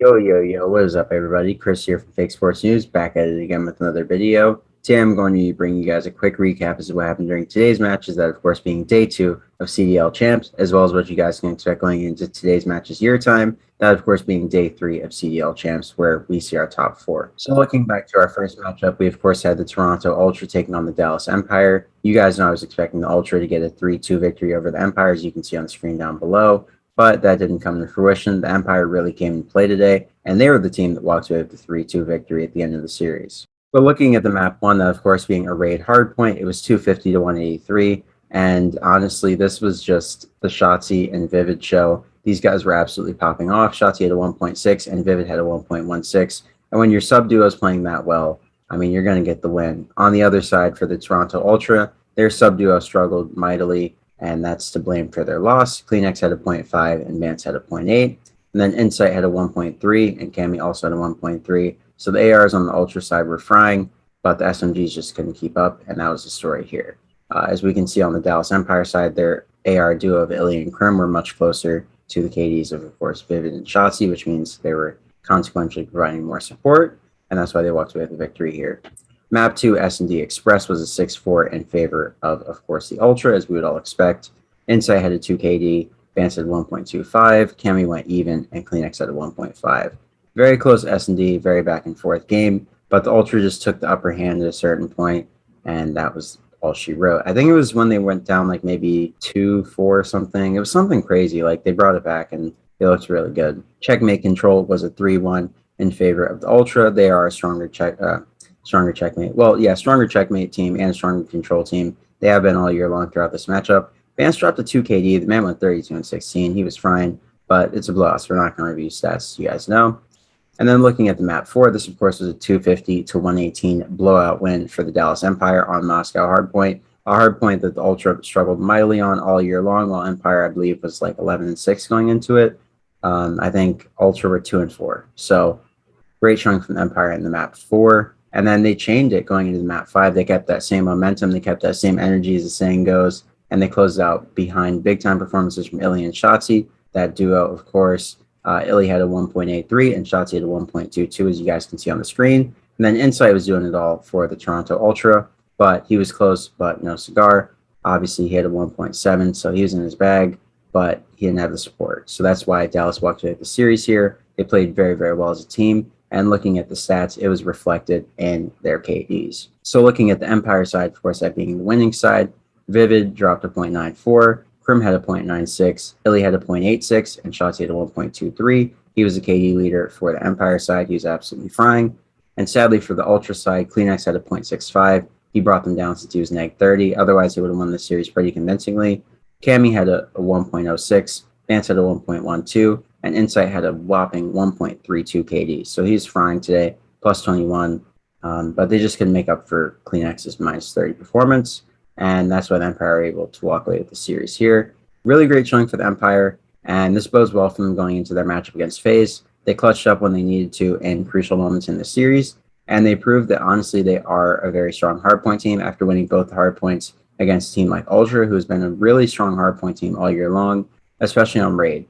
Yo, yo, yo, what is up, everybody? Chris here from Fake Sports News, back at it again with another video. Today I'm going to bring you guys a quick recap as to what happened during today's matches, that of course being day 2 of CDL Champs, as well as what you guys can expect going into today's matches year time, that of course being day 3 of CDL Champs, where we see our top 4. So looking back to our first matchup, we of course had the Toronto Ultra taking on the Dallas Empire. You guys know I was expecting the Ultra to get a 3-2 victory over the Empire, as you can see on the screen down below. But that didn't come to fruition. The Empire really came into play today, and they were the team that walked away with the 3-2 victory at the end of the series. But looking at the map one, that of course being a raid hardpoint, it was 250 to 183. And honestly, this was just the Shotzi and Vivid show. These guys were absolutely popping off. Shotzi had a 1.6 and Vivid had a 1.16. And when your sub duo is playing that well, I mean, you're going to get the win. On the other side, for the Toronto Ultra, their sub duo struggled mightily, and that's to blame for their loss. Kleenex had a 0.5 and Vance had a 0.8. And then Insight had a 1.3 and Cammy also had a 1.3. So the ARs on the Ultra side were frying, but the SMGs just couldn't keep up, and that was the story here. As we can see on the Dallas Empire side, their AR duo of Illy and Krim were much closer to the KDs of course, Vivid and Shotzi, which means they were consequently providing more support, and that's why they walked away with the victory here. Map 2, S&D Express was a 6-4 in favor of course, the Ultra, as we would all expect. Insight had a 2 KD, Vance had 1.25, Cammy went even, and Kleenex had a 1.5. Very close S&D, very back and forth game, but the Ultra just took the upper hand at a certain point, and that was all she wrote. I think it was when they went down like maybe 2-4 or something. It was something crazy. Like they brought it back, and it looked really good. Checkmate Control was a 3-1 in favor of the Ultra. They are a stronger checkmate. Well, yeah, stronger checkmate team and a stronger control team. They have been all year long throughout this matchup. Vance dropped a 2 KD. The man went 32 and 16. He was fine, but it's a blowout, so we're not going to review stats, you guys know. And then looking at the map 4, this of course was a 250 to 118 blowout win for the Dallas Empire on Moscow Hardpoint. A hardpoint that the Ultra struggled mightily on all year long, while Empire, I believe, was like 11 and 6 going into it. I think Ultra were 2 and 4. So great showing from the Empire in the map 4. And then they chained it going into the map 5. They kept that same momentum. They kept that same energy, as the saying goes. And they closed out behind big-time performances from Illy and Shotzi. That duo, of course, Illy had a 1.83 and Shotzi had a 1.22, as you guys can see on the screen. And then Insight was doing it all for the Toronto Ultra, but he was close, but no cigar. Obviously, he had a 1.7, so he was in his bag, but he didn't have the support. So that's why Dallas walked away with the series here. They played very, very well as a team. And looking at the stats, it was reflected in their KDs. So looking at the Empire side, of course, that being the winning side, Vivid dropped a 0.94, Krim had a 0.96, Illy had a 0.86, and Shotzi had a 1.23. He was the KD leader for the Empire side. He was absolutely frying. And sadly for the Ultra side, Kleenex had a 0.65. He brought them down since he was neg 30. Otherwise, he would have won the series pretty convincingly. Cammy had a 1.06, Vance had a 1.12, and Insight had a whopping 1.32 KD. So he's frying today, plus 21. But they just couldn't make up for Kleenex's minus 30 performance. And that's why the Empire are able to walk away with the series here. Really great showing for the Empire, and this bodes well for them going into their matchup against Faze. They clutched up when they needed to in crucial moments in the series, and they proved that, honestly, they are a very strong hardpoint team after winning both the hardpoints against a team like Ultra, who has been a really strong hardpoint team all year long, especially on Raid.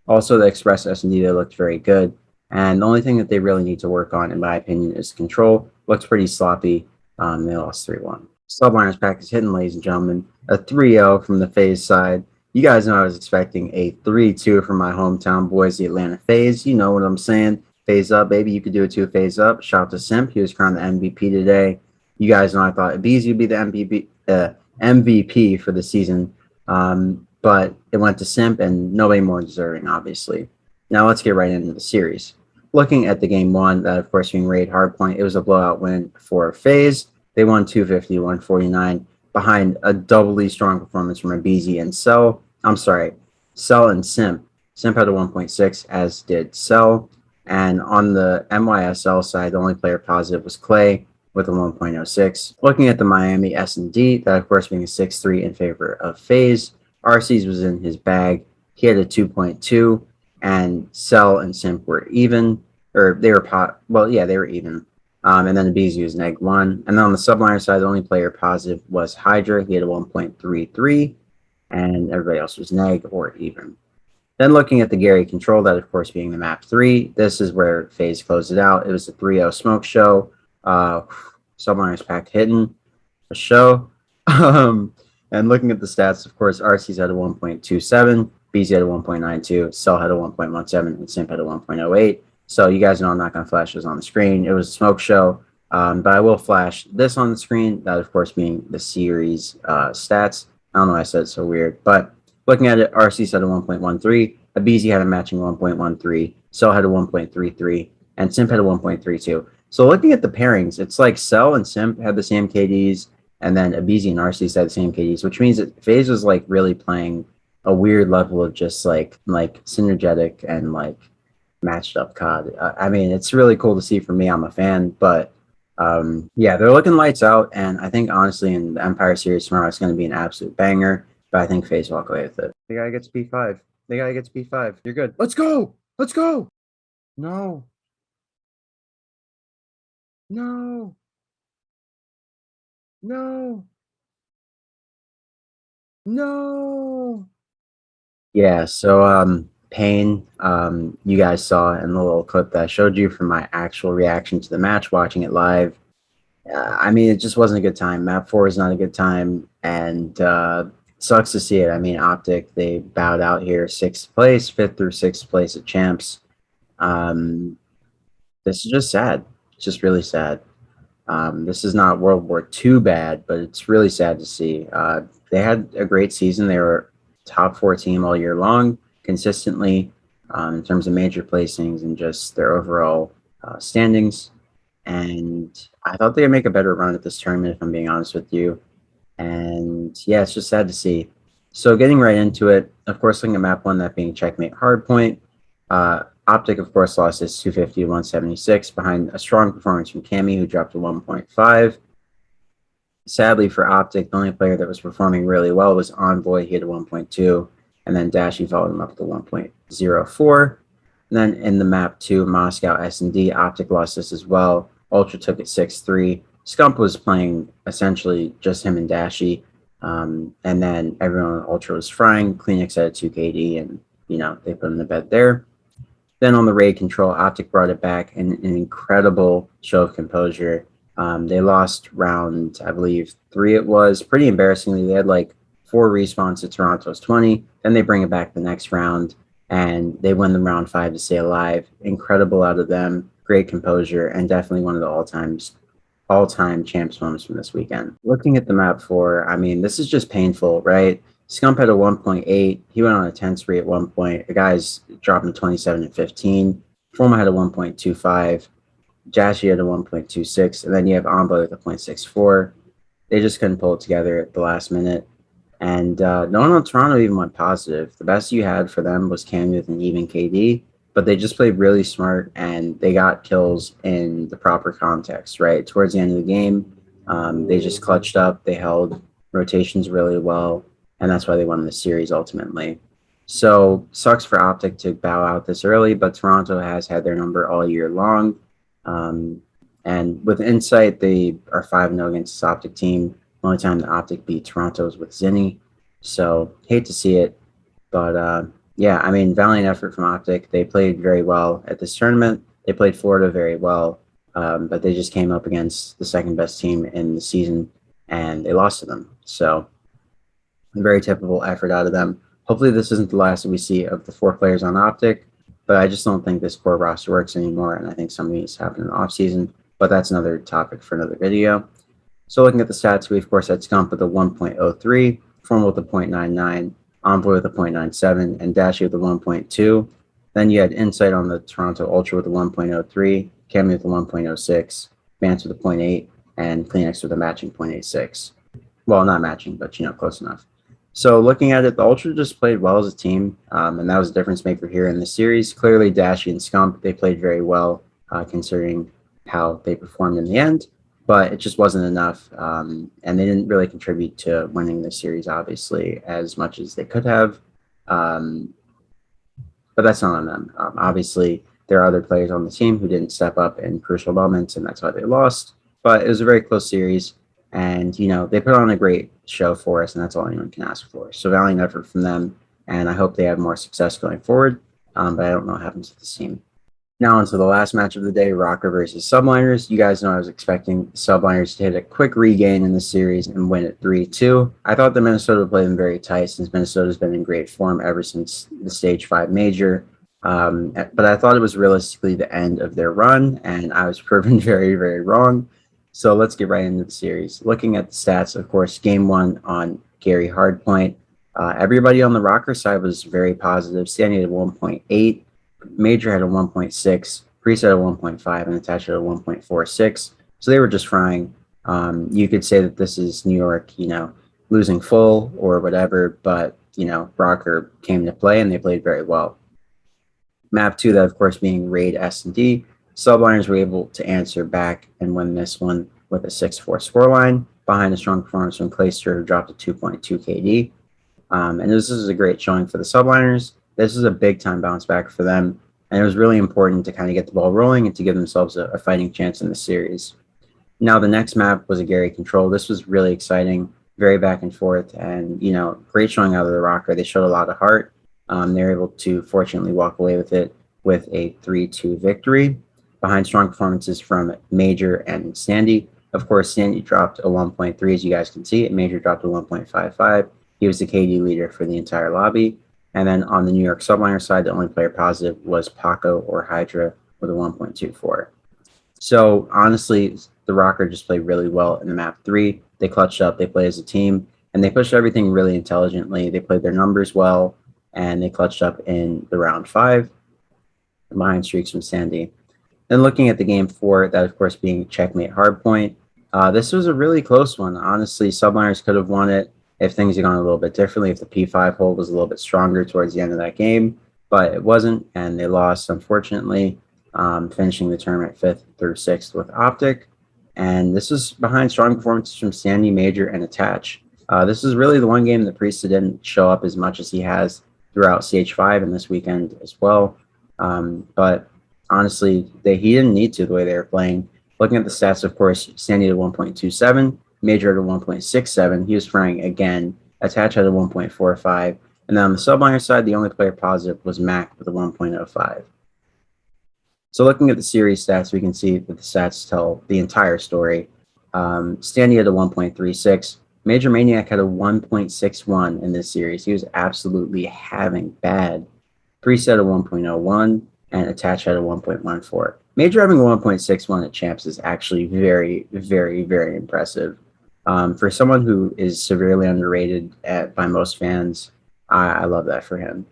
Also, the Express S&D, they looked very good, and the only thing that they really need to work on, in my opinion, is control. Looks pretty sloppy. They lost 3-1. Subliners pack is hidden, ladies and gentlemen. A 3-0 from the Faze side. You guys know I was expecting a 3-2 from my hometown boys, the Atlanta Faze. You know what I'm saying. Faze up, baby. You could do it too. Faze up. Shout out to Simp. He was crowned the MVP today. You guys know I thought Beezy would be the MVP for the season. But it went to Simp, and nobody more deserving, obviously. Now let's get right into the series. Looking at the game 1, that of course being Raid Hardpoint, it was a blowout win for Faze. They won 250-149 behind a doubly strong performance from Abizi and Cell. I'm sorry, Cell and Simp. Simp had a 1.6, as did Cell. And on the MYSL side, the only player positive was Clay with a 1.06. Looking at the Miami S&D, that of course being a 6-3 in favor of Faze. RC's was in his bag. He had a 2.2, and Cell and Simp were even, or they were they were even. And then the Abizi was neg 1. And then on the subliner side, the only player positive was Hydra. He had a 1.33, and everybody else was neg or even. Then looking at the Gary control, that of course being the map 3, this is where Faze closed it out. It was a 3-0 smoke show. Submarine's pack hidden a show. And looking at the stats, of course, RC's had a 1.27, BZ had a 1.92, Cell had a 1.17, and Simp had a 1.08. So you guys know I'm not going to flash this on the screen. It was a smoke show, but I will flash this on the screen. That, of course, being the series stats. I don't know why I said it so weird, but looking at it, RC's had a 1.13, a BZ had a matching 1.13, Cell had a 1.33, and Simp had a 1.32. So looking at the pairings, it's like Cell and Simp had the same KDs, and then Abizi and RC had the same KDs, which means that Faze was like really playing a weird level of just like synergetic and like matched up COD. I mean, it's really cool to see for me. I'm a fan, but yeah, they're looking lights out, and I think honestly in the Empire series tomorrow it's going to be an absolute banger. But I think Faze walk away with it. They gotta get to P5. They gotta get to P5. You're good. Let's go. Let's go. No. No. No. No. Yeah, so Pain, you guys saw in the little clip that I showed you from my actual reaction to the match, watching it live. I mean, it just wasn't a good time. Map 4 is not a good time, and sucks to see it. I mean, Optic, they bowed out here, 6th place, 5th through 6th place at Champs. This is just sad. It's just really sad. This is not World War II bad, but it's really sad to see. They had a great season. They were top 4 team all year long, consistently in terms of major placings and just their overall standings. And I thought they'd make a better run at this tournament, if I'm being honest with you. And yeah, it's just sad to see. So getting right into it, of course, looking at map 1, that being Checkmate Hardpoint. Optic, of course, lost his 250 to 176 behind a strong performance from Cammy, who dropped to 1.5. Sadly for Optic, the only player that was performing really well was Envoy. He had a 1.2, and then Dashy followed him up with a 1.04. And then in the map 2, Moscow S&D, Optic lost this as well. Ultra took it 6-3. Scump was playing essentially just him and Dashy, and then everyone on Ultra was frying. Kleenex had a 2 KD, and you know they put him to bed there. Then on the raid control, Optic brought it back in an incredible show of composure. They lost round, I believe, 3 it was. Pretty embarrassingly, they had like 4 respawns to Toronto's 20. Then they bring it back the next round, and they win the round 5 to stay alive. Incredible out of them. Great composure, and definitely one of the all-time champs moments from this weekend. Looking at the map 4, I mean, this is just painful, right? Scump had a 1.8. He went on a 10 spree at one point. The guy's dropping to 27 and 15. Forma had a 1.25. Jashi had a 1.26. And then you have Envoy with a 0.64. They just couldn't pull it together at the last minute. And no one on Toronto even went positive. The best you had for them was Cammy with an even KD. But they just played really smart, and they got kills in the proper context, right? Towards the end of the game, they just clutched up. They held rotations really well, and that's why they won the series ultimately. So sucks for Optic to bow out this early, but Toronto has had their number all year long. And with Insight, they are 5-0 against this Optic team. The only time the Optic beat Toronto was with Zinni. So hate to see it, but yeah, I mean, valiant effort from Optic. They played very well at this tournament. They played Florida very well, but they just came up against the second best team in the season, and they lost to them. So very typical effort out of them. Hopefully this isn't the last that we see of the 4 players on Optic, but I just don't think this core roster works anymore, and I think some of these happen in the offseason, but that's another topic for another video. So looking at the stats, we of course had Scump with a 1.03, Formal with a 0.99, Envoy with a 0.97, and Dashy with a 1.2. Then you had Insight on the Toronto Ultra with a 1.03, Cammy with a 1.06, Vance with a 0.8, and Kleenex with a matching 0.86. Well, not matching, but you know, close enough. So looking at it, the Ultra just played well as a team, and that was a difference maker here in the series. Clearly, Dashy and Scump, they played very well, considering how they performed in the end, but it just wasn't enough, and they didn't really contribute to winning the series, obviously, as much as they could have, but that's not on them. Obviously, there are other players on the team who didn't step up in crucial moments, and that's why they lost, but it was a very close series, and, you know, they put on a great show for us, and that's all anyone can ask for. So valiant effort from them. and I hope they have more success going forward. But I don't know what happens with this team. Now onto the last match of the day, Rokkr versus Subliners. You guys know I was expecting the Subliners to hit a quick regain in the series and win it 3-2. I thought that Minnesota played them very tight since Minnesota's been in great form ever since the Stage 5 major. But I thought it was realistically the end of their run, and I was proven very, very wrong. So let's get right into the series. Looking at the stats, of course, game one on Gary Hardpoint. Everybody on the Rokkr side was very positive, standing at 1.8. Major had a 1.6, Priest had a 1.5, and Attach had a 1.46. So they were just frying. You could say that this is New York, losing full or whatever, but, Rokkr came to play and they played very well. Map 2, that of course being Raid S&D, Subliners were able to answer back and win this one with a 6-4 scoreline behind a strong performance from Clayster, who dropped a 2.2 KD. And this is a great showing for the Subliners. This is a big time bounce back for them, and it was really important to kind of get the ball rolling and to give themselves a fighting chance in the series. Now, the next map was a Gary Control. This was really exciting, very back and forth, and great showing out of the Rokkr. They showed a lot of heart. They were able to fortunately walk away with it with a 3-2 victory behind strong performances from Major and Sandy. Of course, Sandy dropped a 1.3, as you guys can see, and Major dropped a 1.55. He was the KD leader for the entire lobby. And then on the New York Subliner side, the only player positive was Paco or Hydra with a 1.24. So honestly, the Rokkr just played really well in the map 3. They clutched up, they played as a team, and they pushed everything really intelligently. They played their numbers well, and they clutched up in the round 5 behind streaks from Sandy. Then looking at the game 4, that of course being Checkmate Hardpoint, this was a really close one. Honestly, Subliners could have won it if things had gone a little bit differently, if the P5 hold was a little bit stronger towards the end of that game, but it wasn't, and they lost, unfortunately, finishing the tournament 5th through 6th with Optic. And this was behind strong performances from Sandy, Major, and Attach. This is really the one game that Priesta didn't show up as much as he has throughout CH5 and this weekend as well. But honestly, he didn't need to the way they were playing. Looking at the stats, of course, Sandy had 1.27, Major at a 1.67. He was frying again. Attach had a 1.45. And then on the Subliner side, the only player positive was Mac with a 1.05. So looking at the series stats, we can see that the stats tell the entire story. Standy had a 1.36. Major Maniac had a 1.61 in this series. He was absolutely having bad. Priest had a 1.01, and Attach had a 1.14. Major having a 1.61 at Champs is actually very, very, very impressive. For someone who is severely underrated by most fans, I love that for him.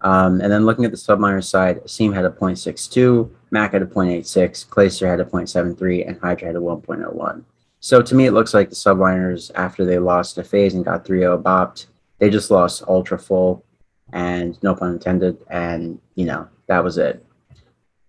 And then looking at the Subliner side, Asim had a 0.62, Mac had a 0.86, Clayster had a 0.73, and Hydra had a 1.01. So to me, it looks like the Subliners, after they lost to Faze and got 3-0 bopped, they just lost ultra full, and no pun intended, and, that was it.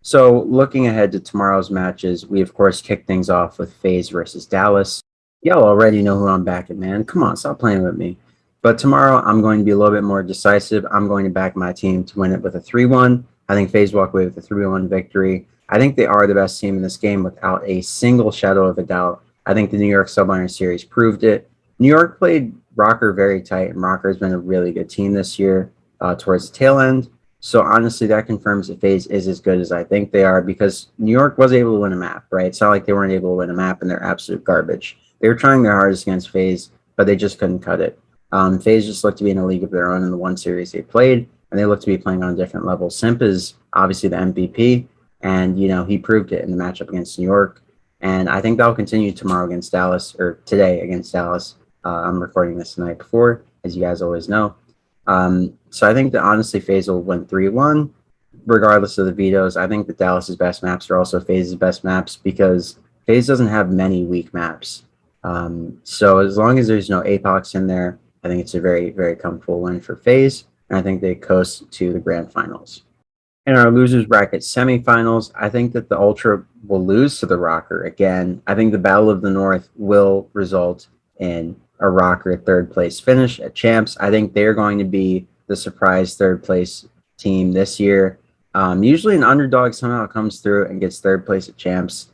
So looking ahead to tomorrow's matches, we, of course, kick things off with Faze versus Dallas. Y'all already know who I'm backing, man. Come on, stop playing with me. But tomorrow, I'm going to be a little bit more decisive. I'm going to back my team to win it with a 3-1. I think Faze walk away with a 3-1 victory. I think they are the best team in this game without a single shadow of a doubt. I think the New York Subliner Series proved it. New York played Rokkr very tight, and Rokkr has been a really good team this year towards the tail end. So honestly, that confirms that Faze is as good as I think they are, because New York was able to win a map, right? It's not like they weren't able to win a map and they're absolute garbage. They were trying their hardest against Faze, but they just couldn't cut it. Faze just looked to be in a league of their own in the one series they played, and they looked to be playing on a different level. Simp is obviously the MVP, and he proved it in the matchup against New York. And I think that'll continue tomorrow against Dallas, or today against Dallas. I'm recording this the night before, as you guys always know. So I think that honestly Faze will win 3-1, regardless of the vetoes. I think that Dallas's best maps are also Faze's best maps, because Faze doesn't have many weak maps. So as long as there's no Apox in there, I think it's a very, very comfortable win for Faze, and I think they coast to the grand finals. In our losers bracket semifinals, I think that the Ultra will lose to the Rokkr again. I think the Battle of the North will result in a Rokkr third place finish at Champs. I think they're going to be the surprise third place team this year. Usually an underdog somehow comes through and gets third place at Champs.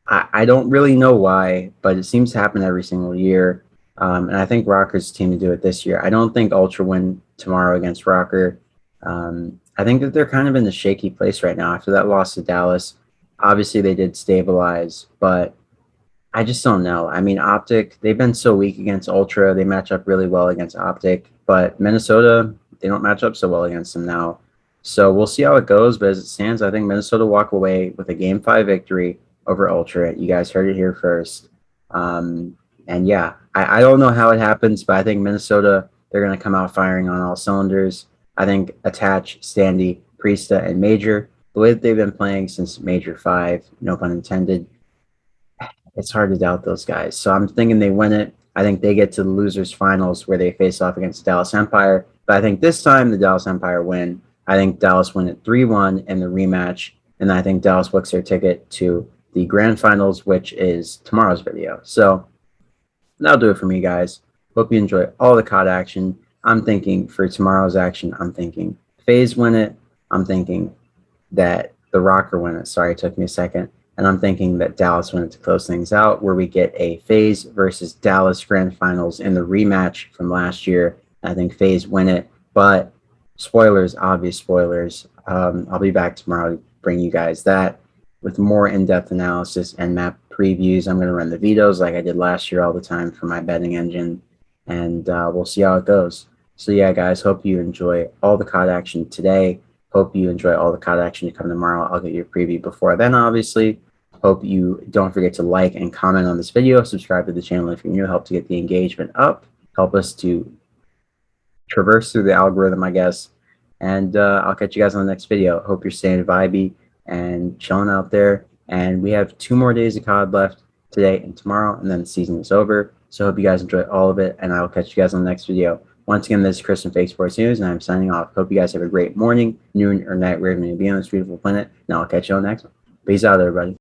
I don't really know why, but it seems to happen every single year. And I think Rokkr's team to do it this year. I don't think Ultra win tomorrow against Rokkr. I think that they're kind of in a shaky place right now after that loss to Dallas. Obviously, they did stabilize, but I just don't know. I mean, Optic, they've been so weak against Ultra. They match up really well against Optic, but Minnesota, they don't match up so well against them now. So we'll see how it goes. But as it stands, I think Minnesota walk away with a Game 5 victory over Ultra. You guys heard it here first. And yeah, I don't know how it happens, but I think Minnesota, they're going to come out firing on all cylinders. I think Attach, Standy, Priesta, and Major, the way that they've been playing since Major 5, no pun intended, it's hard to doubt those guys. So I'm thinking they win it. I think they get to the losers finals where they face off against Dallas Empire. But I think this time the Dallas Empire win. I think Dallas win it 3-1 in the rematch. And I think Dallas books their ticket to the grand finals, which is tomorrow's video. So that'll do it for me, guys. Hope you enjoy all the COD action. I'm thinking for tomorrow's action, I'm thinking Faze win it. I'm thinking that the Rokkr win it. Sorry, it took me a second. And I'm thinking that Dallas win it to close things out, where we get a Faze versus Dallas grand finals in the rematch from last year. I think Faze win it, but spoilers, obvious spoilers. I'll be back tomorrow to bring you guys that with more in-depth analysis and map previews. I'm going to run the vetoes like I did last year all the time for my betting engine, and we'll see how it goes. So yeah, guys, hope you enjoy all the COD action today. Hope you enjoy all the COD action to come tomorrow. I'll get you a preview before then, obviously. Hope you don't forget to like and comment on this video. Subscribe to the channel if you're new. Help to get the engagement up. Help us to traverse through the algorithm, I guess. And I'll catch you guys on the next video. Hope you're staying vibey and chilling out there. And we have 2 more days of COD left, today and tomorrow, and then the season is over. So hope you guys enjoy all of it, and I will catch you guys on the next video. Once again, this is Chris from Fake Sports News, and I'm signing off. Hope you guys have a great morning, noon, or night wherever you may be on this beautiful planet, and I'll catch you on the next one. Peace out, everybody.